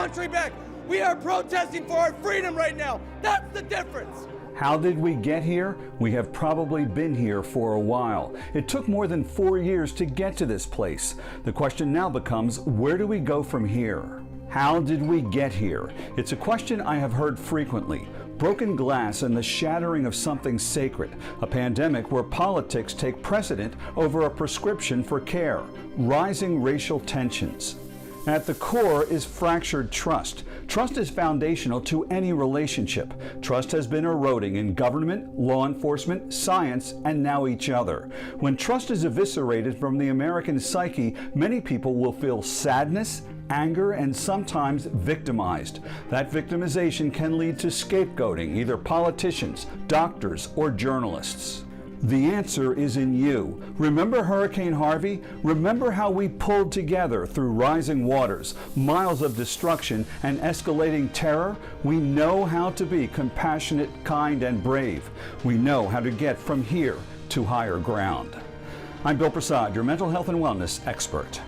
country back. We are protesting for our freedom right now. That's the difference. How did we get here? We have probably been here for a while. It took more than 4 years to get to this place. The question now becomes, where do we go from here? How did we get here? It's a question I have heard frequently. Broken glass and the shattering of something sacred. A pandemic where politics take precedent over a prescription for care. Rising racial tensions. At the core is fractured trust. Trust is foundational to any relationship. Trust has been eroding in government, law enforcement, science, and now each other. When trust is eviscerated from the American psyche, many people will feel sadness, anger, and sometimes victimized. That victimization can lead to scapegoating either politicians, doctors, or journalists. The answer is in you. Remember Hurricane Harvey? Remember how we pulled together through rising waters, miles of destruction, and escalating terror? We know how to be compassionate, kind, and brave. We know how to get from here to higher ground. I'm Bill Prasad, your mental health and wellness expert.